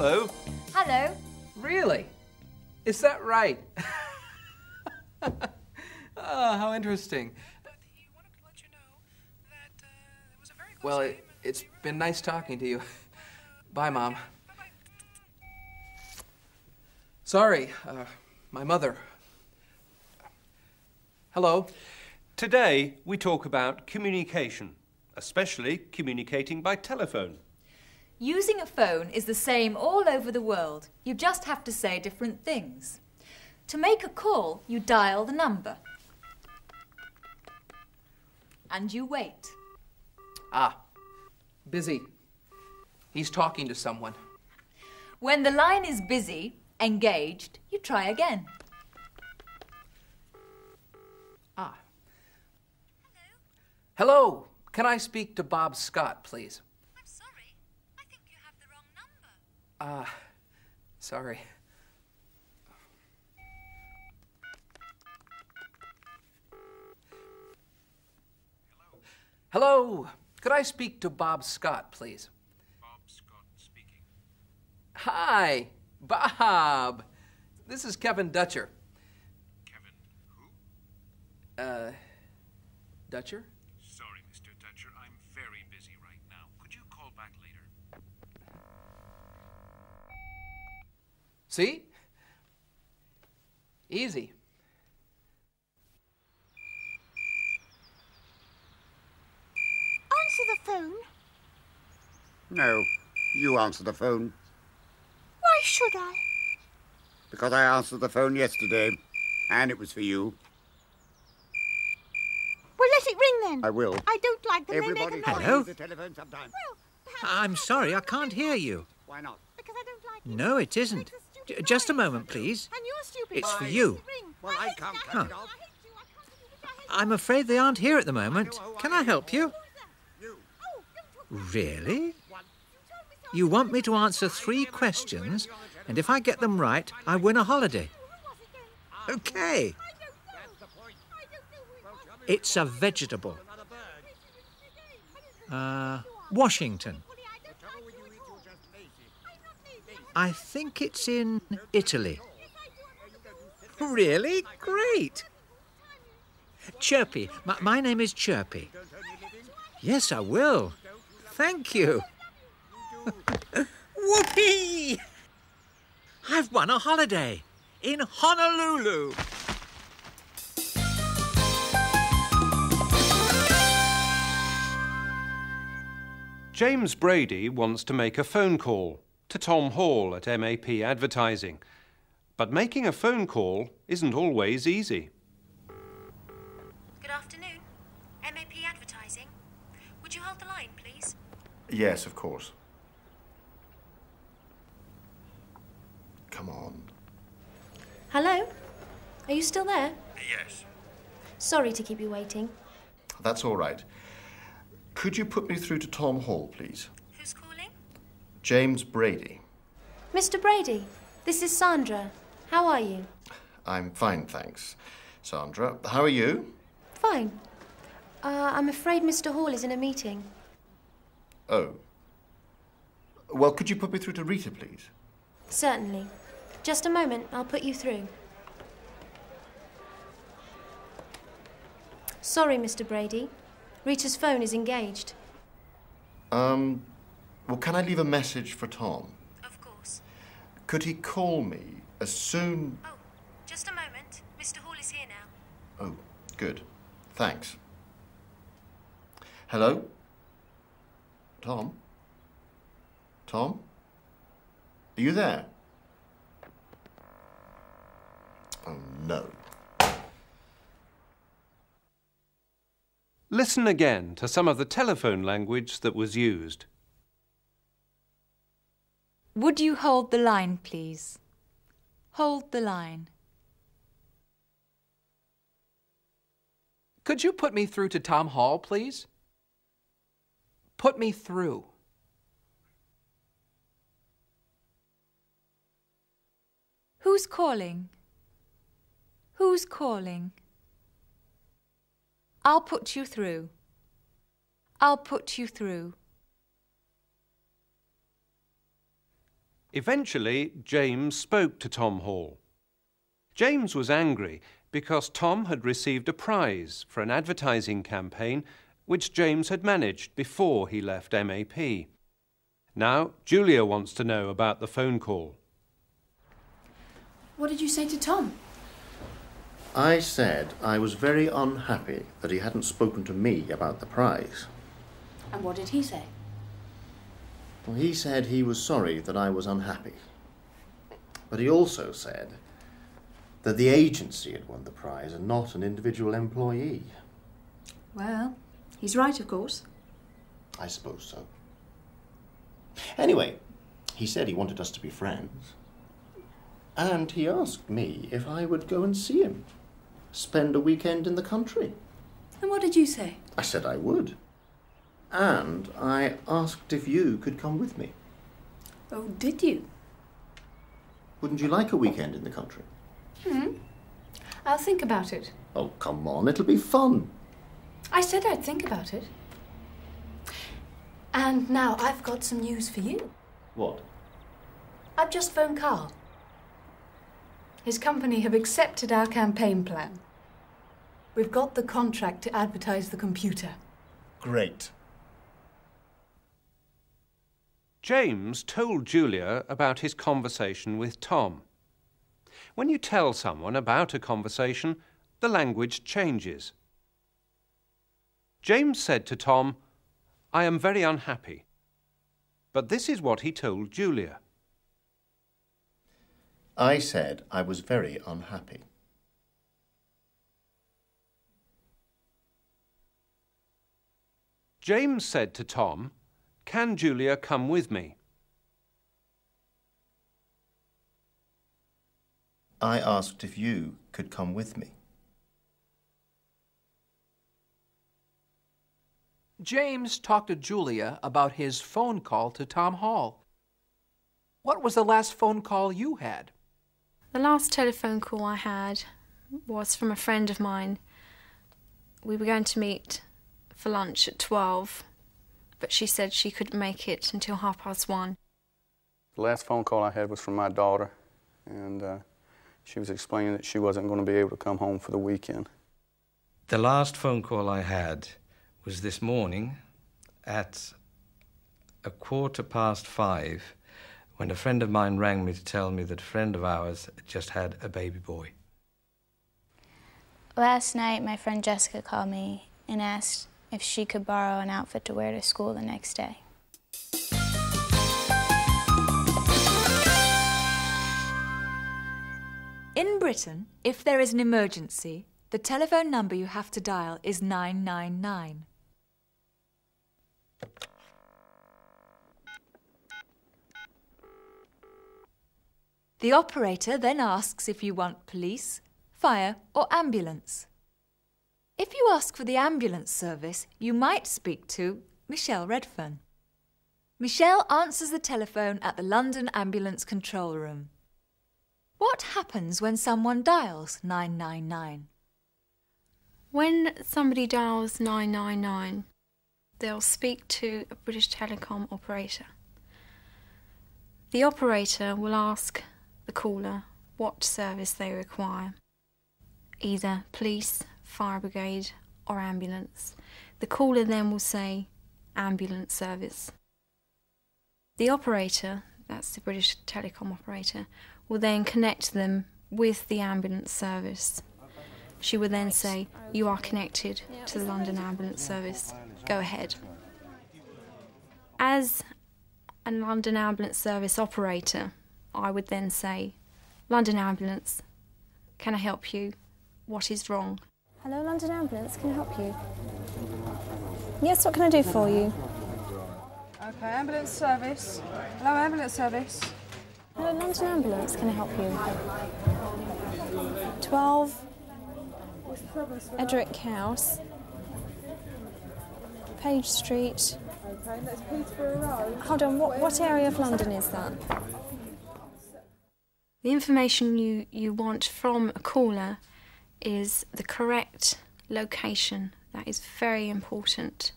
Hello. Hello. Really? Is that right? How interesting. Well, it's been nice talking to you. Bye, Mom. Sorry, my mother. Hello. Today, we talk about communication, especially communicating by telephone. Using a phone is the same all over the world. You just have to say different things. To make a call, you dial the number. And you wait. Ah, busy. He's talking to someone. When the line is busy, engaged, you try again. Ah. Hello. Can I speak to Bob Scott, please? I'm sorry. I think you have the wrong number. Sorry. Hello. Could I speak to Bob Scott, please? Bob Scott speaking. Hi, Bob. This is Kevin Dutcher. Kevin who? Dutcher? Sorry, Mr. Dutcher. I'm very busy right now. Could you call back later? See? Easy. Answer the phone. No, you answer the phone. Why should I? Because I answered the phone yesterday, and it was for you. Well, let it ring then. I will. I don't like them. Everybody They make a can noise. Hello? use the telephone sometimes. Well, perhaps I'm sorry, I can't hear you. Why not? because I don't like it. No, it It isn't. makes a stupid Just a noise. moment, please. And you're stupid. It's for Why? you. Let it ring. Well, I hate can't you. cut it off. I hate you. I can't believe it. I hate I'm afraid they aren't here at the moment. Can I help you? you. Oh, don't talk. Really? You told me so. You want me to answer 3 questions, and if I get them right, I win a holiday. Who was it then? Okay. I don't know. I don't know who it was. It's a vegetable. Washington. I think it's in Italy. Really? Great. Chirpy. My name is Chirpy. Yes, I will. Thank you. Whoopee! I've won a holiday in Honolulu. James Brady wants to make a phone call to Tom Hall at MAP Advertising. But making a phone call isn't always easy. Good afternoon. MAP Advertising. Would you hold the line, please? Yes, of course. Come on. Hello? Are you still there? Yes. Sorry to keep you waiting. That's all right. Could you put me through to Tom Hall, please? Who's calling? James Brady. Mr. Brady, this is Sandra. How are you? I'm fine, thanks. Sandra, how are you? Fine. I'm afraid Mr. Hall is in a meeting. Oh. Well, could you put me through to Rita, please? Certainly. Just a moment, I'll put you through. Sorry, Mr. Brady. Rita's phone is engaged. Well, can I leave a message for Tom? Of course. Could he call me as soon... Oh, just a moment. Mr. Hall is here now. Oh, good. Thanks. Hello? Tom? Tom? Are you there? Oh, no. Listen again to some of the telephone language that was used. Would you hold the line, please? Hold the line. Could you put me through to Tom Hall, please? Put me through. Who's calling? Who's calling? I'll put you through. I'll put you through. Eventually, James spoke to Tom Hall. James was angry because Tom had received a prize for an advertising campaign which James had managed before he left MAP. Now, Julia wants to know about the phone call. What did you say to Tom? I said I was very unhappy that he hadn't spoken to me about the prize. And what did he say? Well, he said he was sorry that I was unhappy. But he also said that the agency had won the prize and not an individual employee. Well, he's right, of course. I suppose so. Anyway, he said he wanted us to be friends. And he asked me if I would go and see him, spend a weekend in the country. And what did you say? I said I would. And I asked if you could come with me. Oh, did you? Wouldn't you like a weekend in the country? I'll think about it. Oh, come on, it'll be fun. I said I'd think about it. And now I've got some news for you. What? I've just phoned Carl. His company have accepted our campaign plan. We've got the contract to advertise the computer. Great. James told Julia about his conversation with Tom. When you tell someone about a conversation, the language changes. James said to Tom, "I am very unhappy." But this is what he told Julia. I said I was very unhappy. James said to Tom, "Can Julia come with me?" I asked if you could come with me. James talked to Julia about his phone call to Tom Hall. What was the last phone call you had? The last telephone call I had was from a friend of mine. We were going to meet for lunch at 12, but she said she couldn't make it until 1:30. The last phone call I had was from my daughter, and she was explaining that she wasn't going to be able to come home for the weekend. The last phone call I had was this morning at 5:15, when a friend of mine rang me to tell me that a friend of ours had just had a baby boy. Last night, my friend Jessica called me and asked if she could borrow an outfit to wear to school the next day. In Britain, if there is an emergency, the telephone number you have to dial is 999. The operator then asks if you want police, fire or ambulance. If you ask for the ambulance service, you might speak to Michelle Redfern. Michelle answers the telephone at the London Ambulance Control Room. What happens when someone dials 999? When somebody dials 999, they'll speak to a British Telecom operator. The operator will ask the caller what service they require, either police, fire brigade or ambulance. The caller then will say ambulance service. The operator, that's the British Telecom operator, will then connect them with the ambulance service. She will then say, "You are connected to the London Ambulance Service. Go ahead." As a London Ambulance Service operator, I would then say, "London Ambulance, can I help you? What is wrong?" Hello, London Ambulance, can I help you? Yes, what can I do for you? Okay, ambulance service. Hello, ambulance service. Hello, London Ambulance, can I help you? 12 Edric House, Page Street. Okay, that's Peterborough Road. Hold on, what area of London is that? The information you want from a caller is the correct location. That is very important.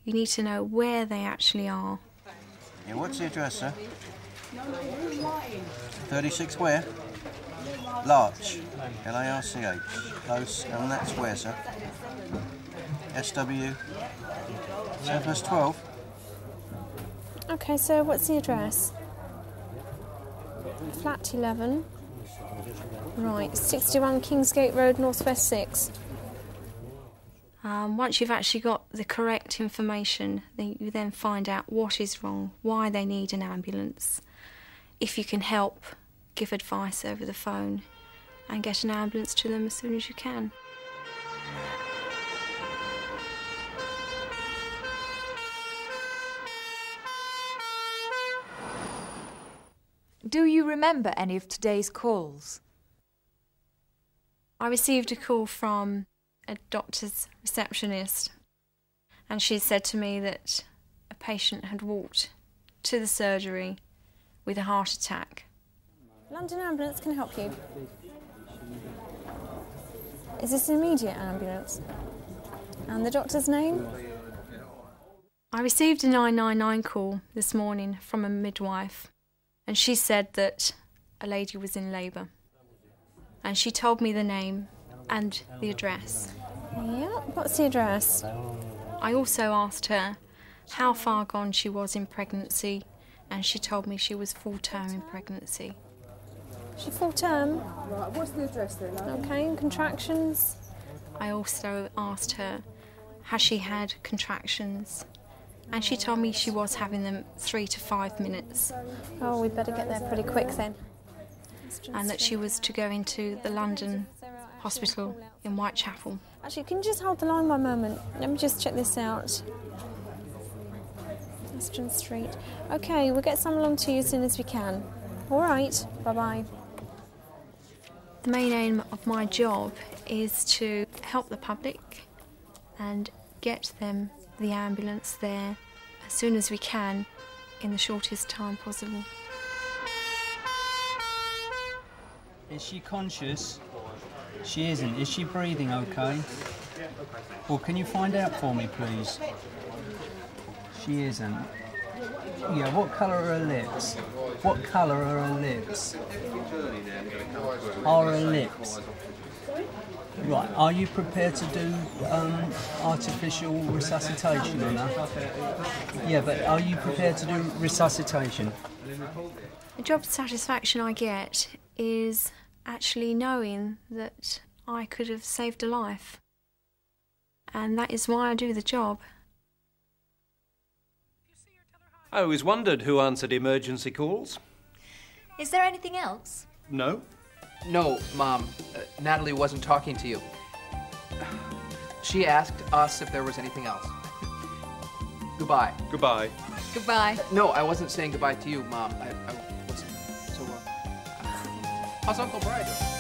You need to know where they actually are. Yeah, what's the address, sir? 36 where? Larch. L-A-R-C-H. Close. And that's where, sir? SW. Southwest 12. Okay, so what's the address? Flat 11. Right, 61 Kingsgate Road, Northwest 6. Once you've actually got the correct information, then you then find out what is wrong, why they need an ambulance. If you can help, give advice over the phone and get an ambulance to them as soon as you can. Do you remember any of today's calls? I received a call from a doctor's receptionist, and she said to me that a patient had walked to the surgery with a heart attack. London Ambulance can help you. Is this an immediate ambulance? And the doctor's name? I received a 999 call this morning from a midwife, and she said that a lady was in labour. And she told me the name and the address. Yeah, what's the address? I also asked her how far gone she was in pregnancy, and she told me she was full term in pregnancy. She full term? Right, what's the address then? Okay, and contractions? I also asked her, has she had contractions? And she told me she was having them 3 to 5 minutes. Oh, we'd better get there pretty quick then. And that she was to go into the London hospital in Whitechapel. Actually, can you just hold the line one moment? Let me just check this out. Western Street. Okay, we'll get some along to you as soon as we can. All right, bye-bye. The main aim of my job is to help the public and get them the ambulance there as soon as we can in the shortest time possible. Is she conscious? She isn't. Is she breathing okay? Well, can you find out for me, please? She isn't. Yeah, what colour are her lips? What colour are her lips? Are her lips? Right, are you prepared to do artificial resuscitation on her? Yeah, but are you prepared to do resuscitation? The job satisfaction I get is actually knowing that I could have saved a life. And that is why I do the job. I always wondered who answered emergency calls. Is there anything else? No. No, Mom. Natalie wasn't talking to you. She asked us if there was anything else. Goodbye. Goodbye. Goodbye. No, I wasn't saying goodbye to you, Mom. I wasn't. So, how's Uncle Brian doing?